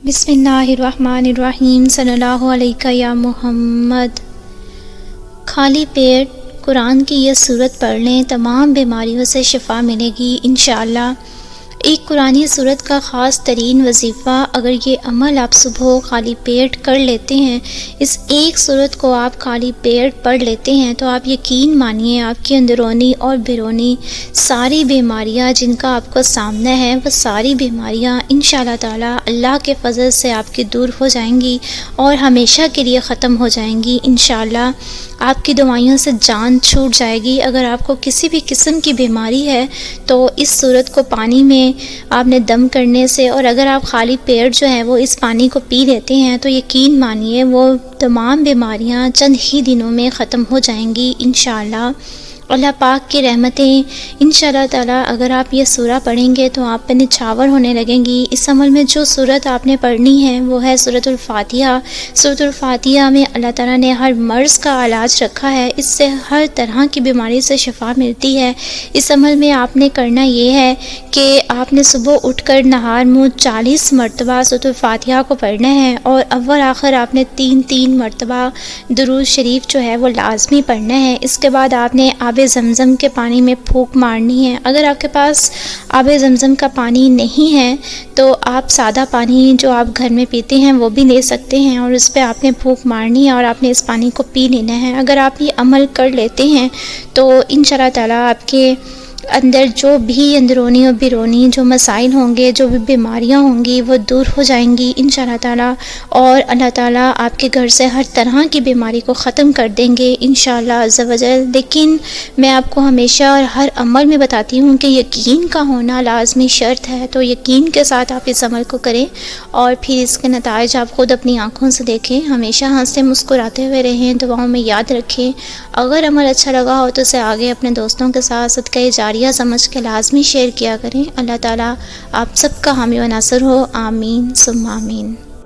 بسم اللہ الرحمن الرحیم صلی اللہ علیہ یا محمد۔ خالی پیٹ قرآن کی یہ سورت پڑھ لیں، تمام بیماریوں سے شفا ملے گی انشاءاللہ۔ ایک قرآنی سورت کا خاص ترین وظیفہ، اگر یہ عمل آپ صبح خالی پیٹ کر لیتے ہیں، اس ایک سورت کو آپ خالی پیٹ پڑھ لیتے ہیں، تو آپ یقین مانیے آپ کی اندرونی اور بیرونی ساری بیماریاں جن کا آپ کو سامنا ہے، وہ ساری بیماریاں انشاءاللہ تعالی اللہ کے فضل سے آپ کی دور ہو جائیں گی اور ہمیشہ کے لیے ختم ہو جائیں گی انشاءاللہ۔ آپ کی دوائیوں سے جان چھوٹ جائے گی۔ اگر آپ کو کسی بھی قسم کی بیماری ہے تو اس سورت کو پانی میں آپ نے دم کرنے سے، اور اگر آپ خالی پیٹ جو ہے وہ اس پانی کو پی لیتے ہیں، تو یقین مانیے وہ تمام بیماریاں چند ہی دنوں میں ختم ہو جائیں گی انشاءاللہ۔ اللہ پاک کی رحمتیں انشاءاللہ تعالی، اگر آپ یہ سورہ پڑھیں گے تو آپ پہ نچھاور ہونے لگیں گی۔ اس عمل میں جو سورت آپ نے پڑھنی ہے وہ ہے سورۃ الفاتحہ۔ سورۃ الفاتحہ میں اللہ تعالیٰ نے ہر مرض کا علاج رکھا ہے، اس سے ہر طرح کی بیماری سے شفا ملتی ہے۔ اس عمل میں آپ نے کرنا یہ ہے کہ آپ نے صبح اٹھ کر نہار منہ 40 مرتبہ سورۃ الفاتحہ کو پڑھنا ہے، اور اول آخر آپ نے 3 مرتبہ درود شریف جو ہے وہ لازمی پڑھنا ہے۔ اس کے بعد آپ نے آب زمزم کے پانی میں پھونک مارنی ہے۔ اگر آپ کے پاس آب زمزم کا پانی نہیں ہے تو آپ سادہ پانی جو آپ گھر میں پیتے ہیں وہ بھی لے سکتے ہیں، اور اس پہ آپ نے پھونک مارنی ہے اور آپ نے اس پانی کو پی لینا ہے۔ اگر آپ یہ عمل کر لیتے ہیں تو انشاءاللہ تعالی آپ کے اندر جو بھی اندرونی اور بیرونی جو مسائل ہوں گے، جو بھی بیماریاں ہوں گی، وہ دور ہو جائیں گی انشاءاللہ تعالی، اور اللہ تعالیٰ آپ کے گھر سے ہر طرح کی بیماری کو ختم کر دیں گے انشاءاللہ عز و جل۔ لیکن میں آپ کو ہمیشہ اور ہر عمل میں بتاتی ہوں کہ یقین کا ہونا لازمی شرط ہے، تو یقین کے ساتھ آپ اس عمل کو کریں اور پھر اس کے نتائج آپ خود اپنی آنکھوں سے دیکھیں۔ ہمیشہ ہنستے مسکراتے ہوئے رہیں، دعاؤں میں یاد رکھیں۔ اگر عمل اچھا لگا ہو تو اسے آگے اپنے دوستوں کے ساتھ صدقہ جاریہ سمجھ کے لازمی شیئر کیا کریں۔ اللہ تعالیٰ آپ سب کا حامی و ناصر ہو، آمین ثم آمین۔